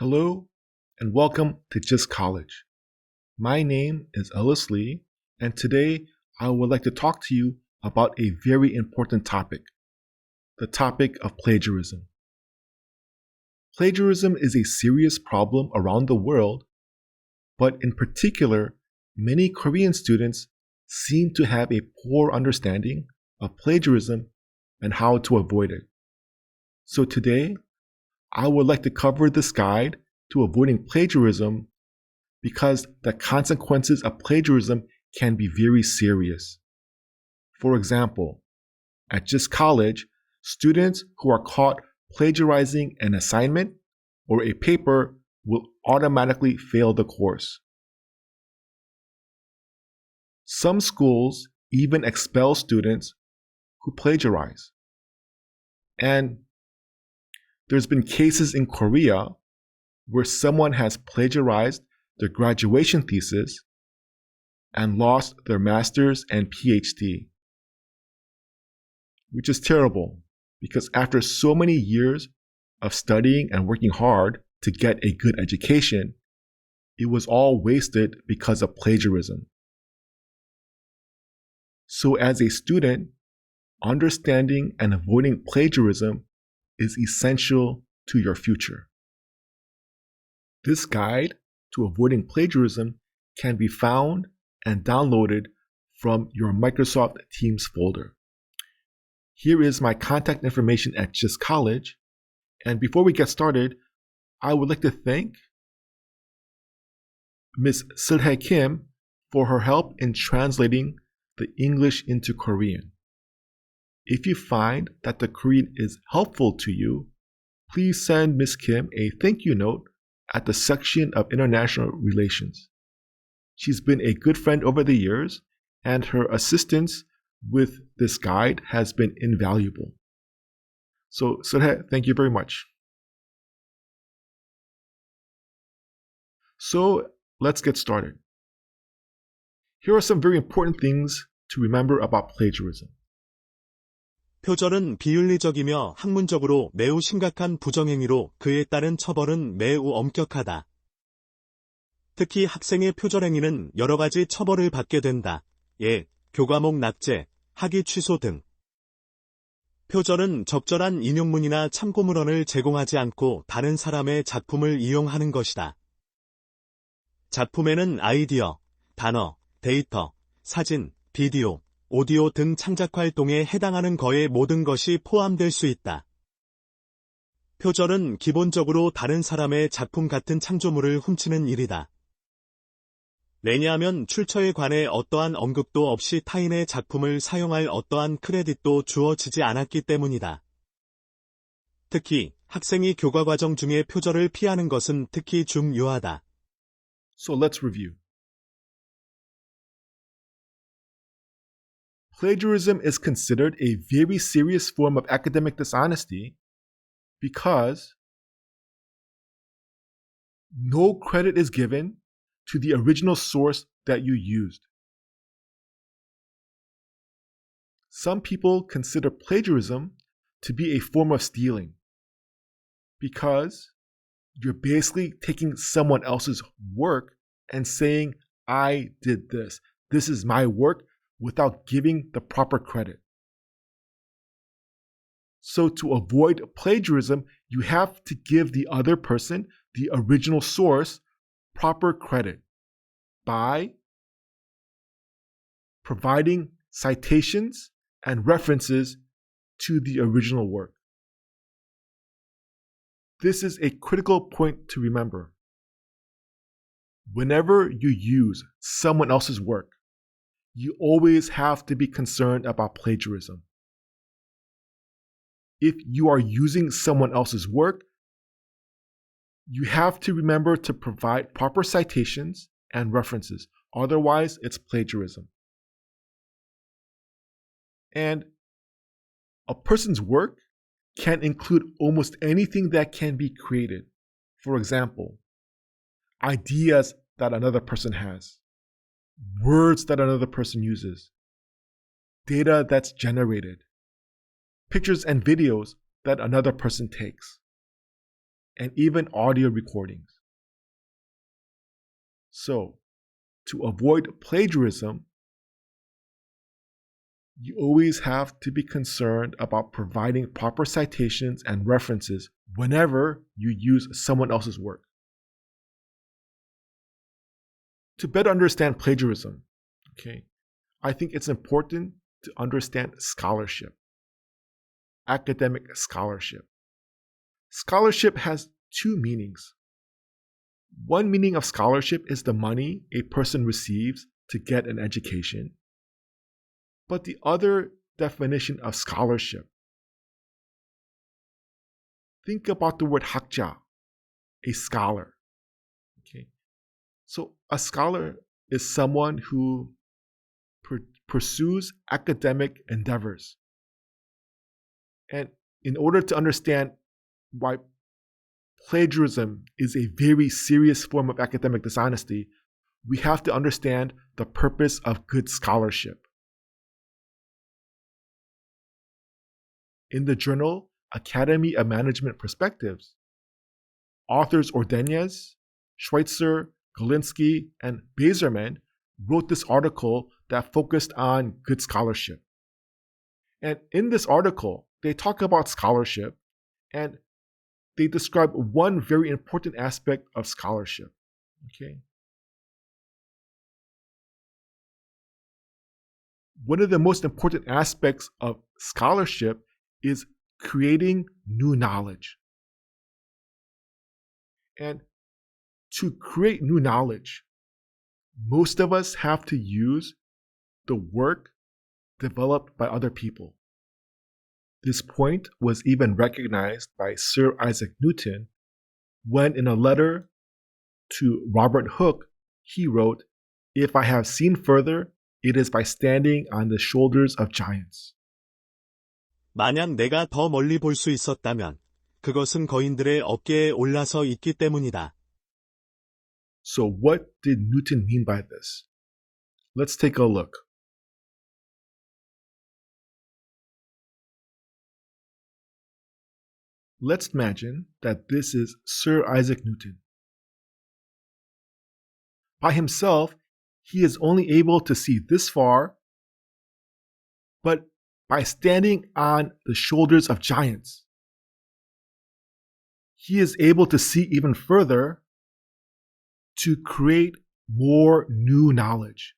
Hello and welcome to Just College. My name is Ellis Lee, and today I would like to talk to you about a very important topic, the topic of plagiarism. Plagiarism is a serious problem around the world, but in particular, many Korean students seem to have a poor understanding of plagiarism and how to avoid it. So today, I would like to cover this guide to avoiding plagiarism because the consequences of plagiarism can be very serious. For example, at Just College, students who are caught plagiarizing an assignment or a paper will automatically fail the course. Some schools even expel students who plagiarize. And there's been cases in Korea where someone has plagiarized their graduation thesis and lost their master's and PhD, which is terrible because after so many years of studying and working hard to get a good education, it was all wasted because of plagiarism. So as a student, understanding and avoiding plagiarism is essential to your future. This guide to avoiding plagiarism can be found and downloaded from your Microsoft Teams folder. Here is my contact information at Just College, and before we get started, I would like to thank Ms. Silhae Kim for her help in translating the English into Korean. If you find that the Korean is helpful to you, please send Ms. Kim a thank you note at the section of International Relations. She's been a good friend over the years, and her assistance with this guide has been invaluable. So, Silhae, thank you very much. So, let's get started. Here are some very important things to remember about plagiarism. 표절은 비윤리적이며 학문적으로 매우 심각한 부정행위로 그에 따른 처벌은 매우 엄격하다. 특히 학생의 표절행위는 여러 가지 처벌을 받게 된다. 예, 교과목 낙제, 학위 취소 등. 표절은 적절한 인용문이나 참고문헌을 제공하지 않고 다른 사람의 작품을 이용하는 것이다. 작품에는 아이디어, 단어, 데이터, 사진, 비디오, 오디오 등 창작 활동에 해당하는 거의 모든 것이 포함될 수 있다. 표절은 기본적으로 다른 사람의 작품 같은 창조물을 훔치는 일이다. 왜냐하면 출처에 관해 어떠한 언급도 없이 타인의 작품을 사용할 어떠한 크레딧도 주어지지 않았기 때문이다. 특히 학생이 교과 과정 중에 표절을 피하는 것은 특히 중요하다. So let's review. Plagiarism is considered a very serious form of academic dishonesty because no credit is given to the original source that you used. Some people consider plagiarism to be a form of stealing because you're basically taking someone else's work and saying, I did this. This is my work, without giving the proper credit. So to avoid plagiarism, you have to give the other person, the original source, proper credit by providing citations and references to the original work. This is a critical point to remember. Whenever you use someone else's work, you always have to be concerned about plagiarism. If you are using someone else's work, you have to remember to provide proper citations and references. Otherwise, it's plagiarism. And a person's work can include almost anything that can be created. For example, ideas that another person has, words that another person uses, data that's generated, pictures and videos that another person takes. and even audio recordings. So, to avoid plagiarism, you always have to be concerned about providing proper citations and references whenever you use someone else's work. To better understand plagiarism, I think it's important to understand scholarship, academic scholarship. Scholarship has two meanings. One meaning of scholarship is the money a person receives to get an education. But the other definition of scholarship, think about the word 학자, a scholar. So a scholar is someone who pursues academic endeavors. And in order to understand why plagiarism is a very serious form of academic dishonesty, we have to understand the purpose of good scholarship. In the journal Academy of Management Perspectives, authors Ordonez, Schweitzer, Galinsky, and Bazerman wrote this article that focused on good scholarship. And in this article, they talk about scholarship and they describe one very important aspect of scholarship. One of the most important aspects of scholarship is creating new knowledge. And to create new knowledge, most of us have to use the work developed by other people. This point was even recognized by Sir Isaac Newton when, in a letter to Robert Hooke, he wrote, "If I have seen further, it is by standing on the shoulders of giants." 만약 내가 더 멀리 볼 수 있었다면 그것은 거인들의 어깨에 올라서 있기 때문이다. So what did Newton mean by this? Let's take a look. Let's imagine that this is Sir Isaac Newton. By himself, he is only able to see this far, but by standing on the shoulders of giants, he is able to see even further to create more new knowledge.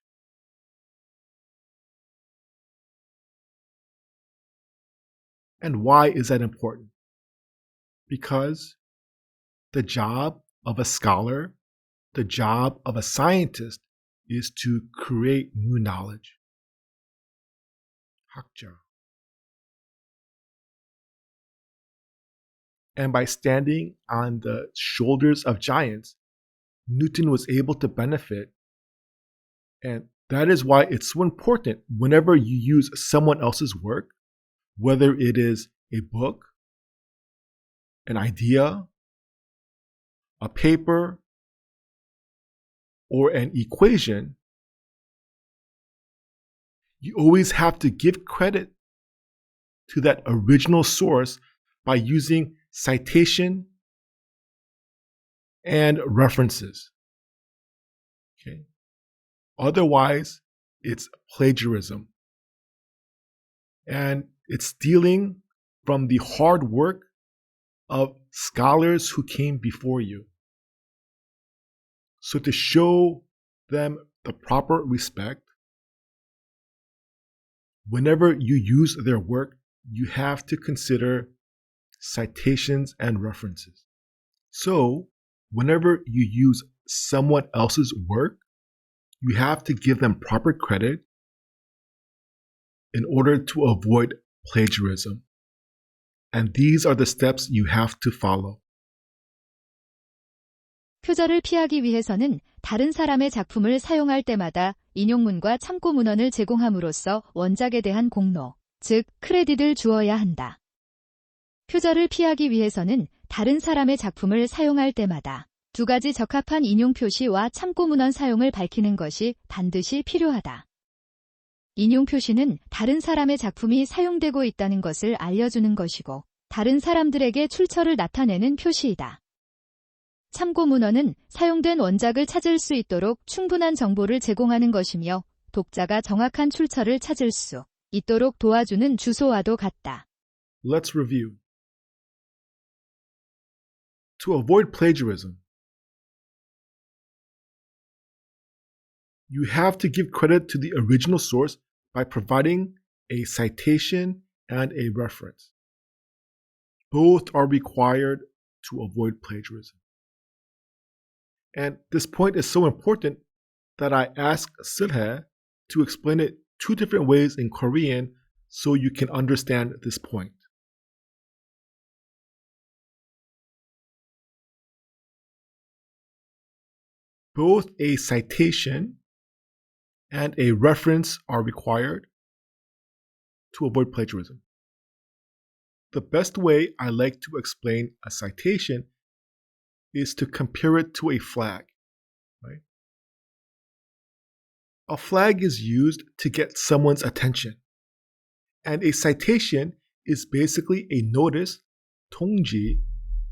And why is that important? Because the job of a scholar, the job of a scientist is to create new knowledge. 학자. And by standing on the shoulders of giants, Newton was able to benefit. And that is why it's so important whenever you use someone else's work, whether it is a book, an idea, a paper, or an equation, you always have to give credit to that original source by using citation and references. Otherwise, it's plagiarism. And it's stealing from the hard work of scholars who came before you. So to show them the proper respect, whenever you use their work, you have to consider citations and references. So whenever you use someone else's work, you have to give them proper credit in order to avoid plagiarism. And these are the steps you have to follow. 표절을 피하기 위해서는 다른 사람의 작품을 사용할 때마다 인용문과 참고 문헌을 제공함으로써 원작에 대한 공로, 즉 크레딧을 주어야 한다. 표절을 피하기 위해서는 다른 사람의 작품을 사용할 때마다 두 가지 적합한 인용 표시와 참고 문헌 사용을 밝히는 것이 반드시 필요하다. 인용 표시는 다른 사람의 작품이 사용되고 있다는 것을 알려주는 것이고, 다른 사람들에게 출처를 나타내는 표시이다. 참고 문헌은 사용된 원작을 찾을 수 있도록 충분한 정보를 제공하는 것이며 독자가 정확한 출처를 찾을 수 있도록 도와주는 주소와도 같다. Let's review. To avoid plagiarism, you have to give credit to the original source by providing a citation and a reference. Both are required to avoid plagiarism. And this point is so important that I asked Silhe to explain it two different ways in Korean so you can understand this point. Both a citation and a reference are required to avoid plagiarism. The best way I like to explain a citation is to compare it to a flag. Right? A flag is used to get someone's attention, and a citation is basically a notice, 통지,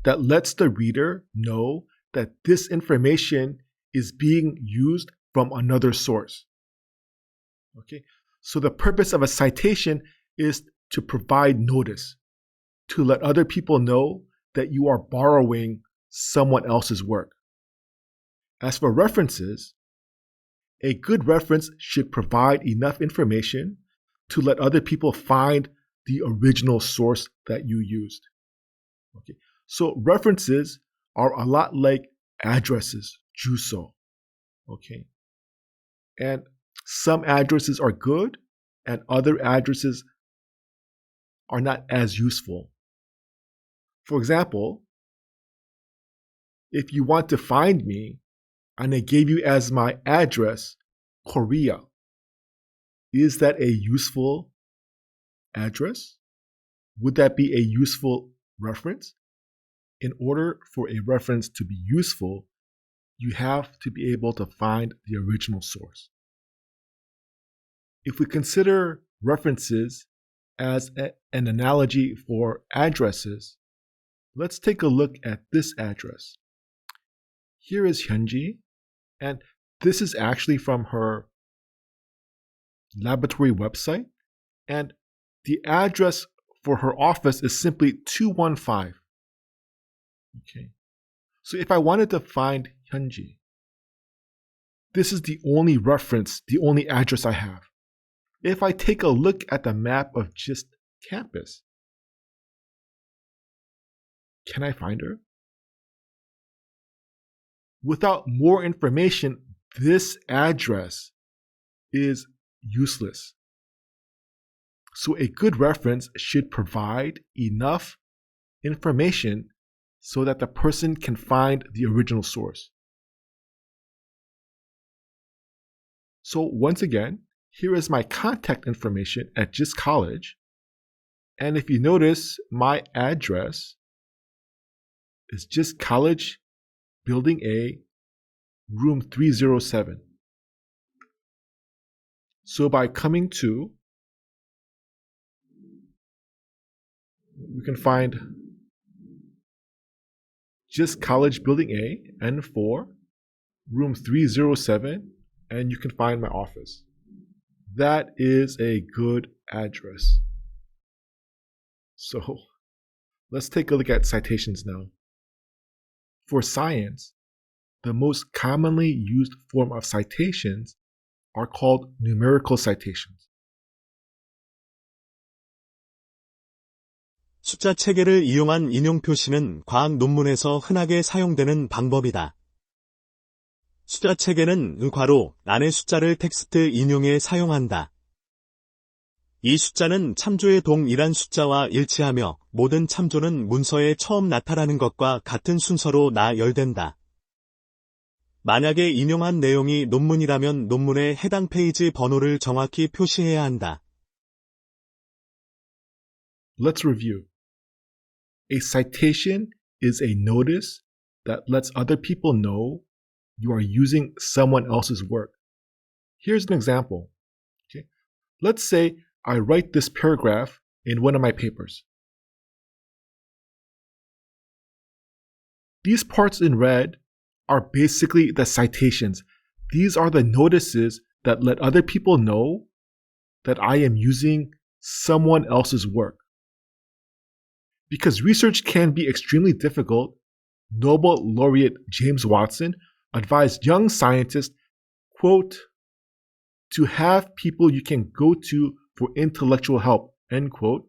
that lets the reader know that this information is being used from another source. Okay? So the purpose of a citation is to provide notice, to let other people know that you are borrowing someone else's work. As for references, a good reference should provide enough information to let other people find the original source that you used. Okay. So references are a lot like addresses, 주소. Okay. And some addresses are good and other addresses are not as useful. For example, if you want to find me and I gave you as my address Korea, is that a useful address? Would that be a useful reference? In order for a reference to be useful, you have to be able to find the original source. If we consider references as an analogy for addresses, let's take a look at this address. Here is Hyunji, and this is actually from her laboratory website, and the address for her office is simply 215. Okay. So if I wanted to find Hyunji, this is the only reference, the only address I have. If I take a look at the map of just campus, can I find her? Without more information, this address is useless. So a good reference should provide enough information so that the person can find the original source. So once again, here is my contact information at GIST College. And if you notice, my address is GIST College, Building A, room 307. So by coming to, we can find GIST College, Building A, N4, room 307, and you can find my office. That is a good address. So let's take a look at citations now. For science, the most commonly used form of citations are called numerical citations. 숫자 체계를 이용한 인용 표시는 과학 논문에서 흔하게 사용되는 방법이다. 숫자 체계는 괄호 안의 숫자를 텍스트 인용에 사용한다. 이 숫자는 참조의 동일한 숫자와 일치하며 모든 참조는 문서에 처음 나타나는 것과 같은 순서로 나열된다. 만약에 인용한 내용이 논문이라면 논문의 해당 페이지 번호를 정확히 표시해야 한다. Let's review. A citation is a notice that lets other people know you are using someone else's work. Here's an example. Okay. Let's say I write this paragraph in one of my papers. These parts in red are basically the citations. These are the notices that let other people know that I am using someone else's work. Because research can be extremely difficult, Nobel laureate James Watson advised young scientists, quote, to have people you can go to for intellectual help, end quote.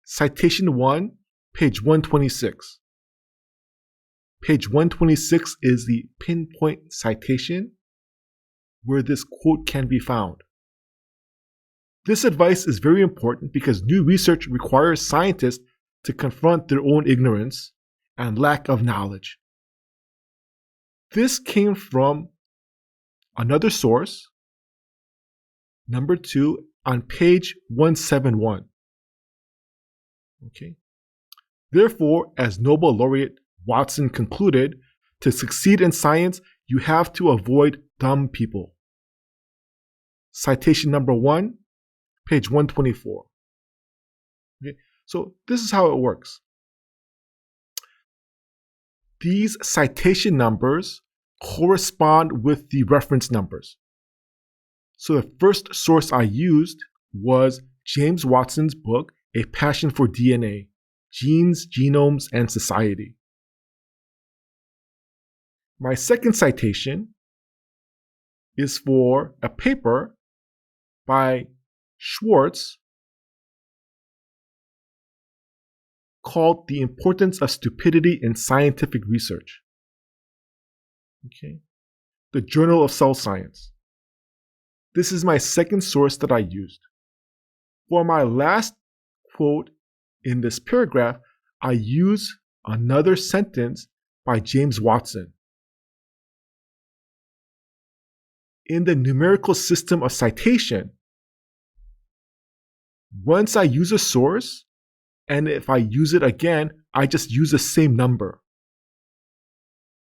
Citation 1, page 126. Page 126 is the pinpoint citation where this quote can be found. This advice is very important because new research requires scientists to confront their own ignorance and lack of knowledge. This came from another source, number 2, on page 171. Okay. Therefore, as Nobel laureate Watson concluded, to succeed in science, you have to avoid dumb people. Citation number 1, page 124. Okay. So this is how it works. These citation numbers correspond with the reference numbers. So the first source I used was James Watson's book, A Passion for DNA, Genes, Genomes, and Society. My second citation is for a paper by Schwartz called The Importance of Stupidity in Scientific Research. Okay. The Journal of Cell Science. This is my second source that I used. For my last quote in this paragraph, I use another sentence by James Watson. In the numerical system of citation, once I use a source, and if I use it again, I just use the same number.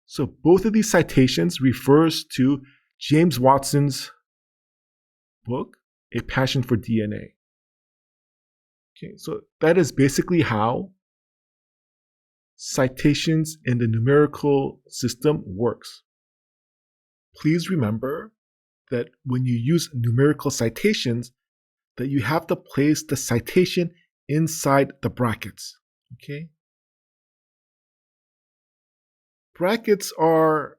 So both of these citations refers to James Watson's book, A Passion for DNA. Okay, so that is basically how citations in the numerical system works. Please remember that when you use numerical citations, that you have to place the citation inside the brackets. Okay? Brackets are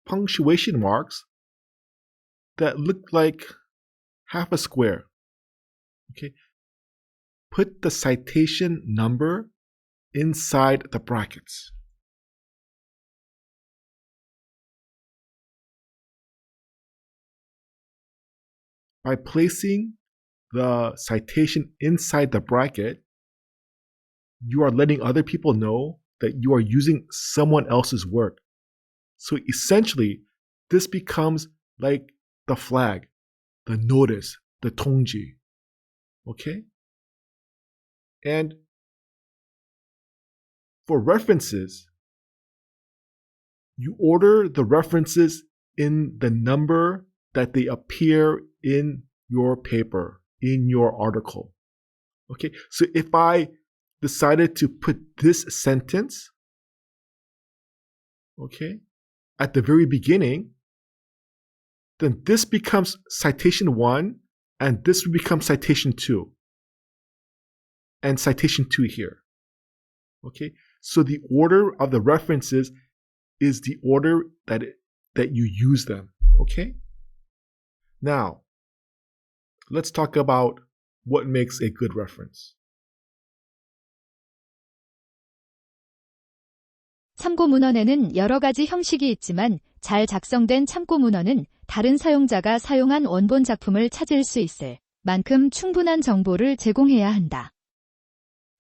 punctuation marks that look like half a square. Okay? Put the citation number inside the brackets. By placing the citation inside the bracket, you are letting other people know that you are using someone else's work. So essentially, this becomes like the flag, the notice, the tongji. Okay? And for references, you order the references in the number that they appear in your paper, in your article. Okay, so if I decided to put this sentence, okay, at the very beginning, then this becomes citation 1, and this would become citation 2, and citation 2 here. Okay, so the order of the references is the order that you use them. Okay? Now, let's talk about what makes a good reference. 참고 문헌에는 여러 가지 형식이 있지만 잘 작성된 참고 문헌은 다른 사용자가 사용한 원본 작품을 찾을 수 있을 만큼 충분한 정보를 제공해야 한다.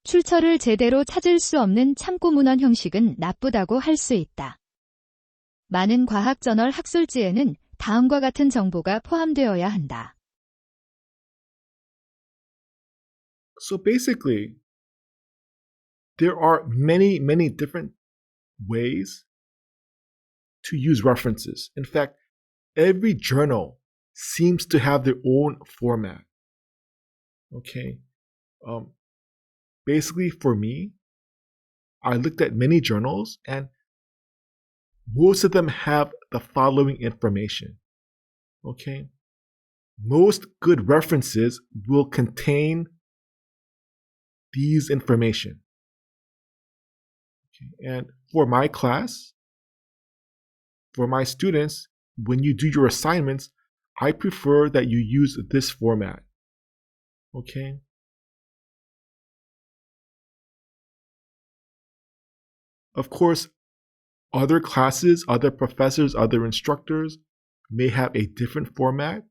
출처를 제대로 찾을 수 없는 참고 문헌 형식은 나쁘다고 할 수 있다. 많은 과학 저널 학술지에는 다음과 같은 정보가 포함되어야 한다. So basically, there are many different ways to use references. In fact, every journal seems to have their own format. Okay? Basically, for me, I looked at many journals, and most of them have the following information. Okay? Most good references will contain these information. Okay? And for my class, for my students, when you do your assignments, I prefer that you use this format. Okay? Of course, other classes, other professors, other instructors may have a different format,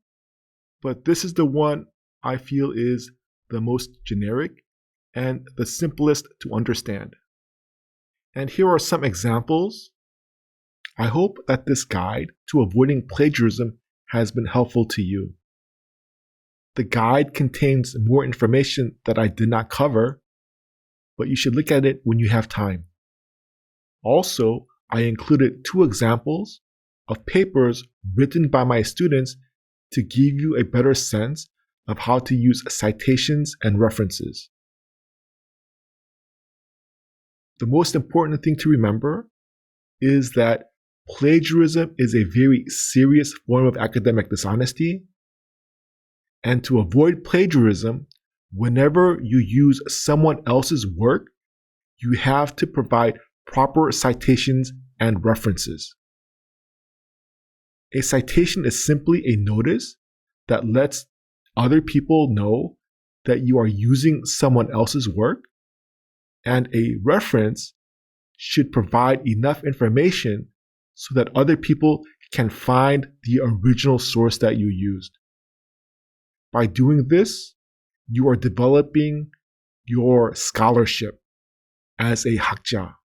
but this is the one I feel is the most generic and the simplest to understand. And here are some examples. I hope that this guide to avoiding plagiarism has been helpful to you. The guide contains more information that I did not cover, but you should look at it when you have time. Also, I included 2 examples of papers written by my students to give you a better sense of how to use citations and references. The most important thing to remember is that plagiarism is a very serious form of academic dishonesty, and to avoid plagiarism, whenever you use someone else's work, you have to provide proper citations and references. A citation is simply a notice that lets other people know that you are using someone else's work, and a reference should provide enough information so that other people can find the original source that you used. By doing this, you are developing your scholarship as a 학자.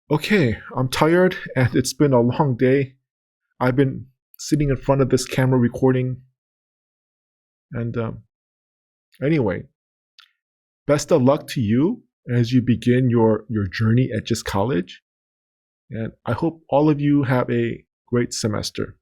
Okay, I'm tired and it's been a long day. I've been sitting in front of this camera recording. And anyway, best of luck to you as you begin your journey at JISC College. And I hope all of you have a great semester.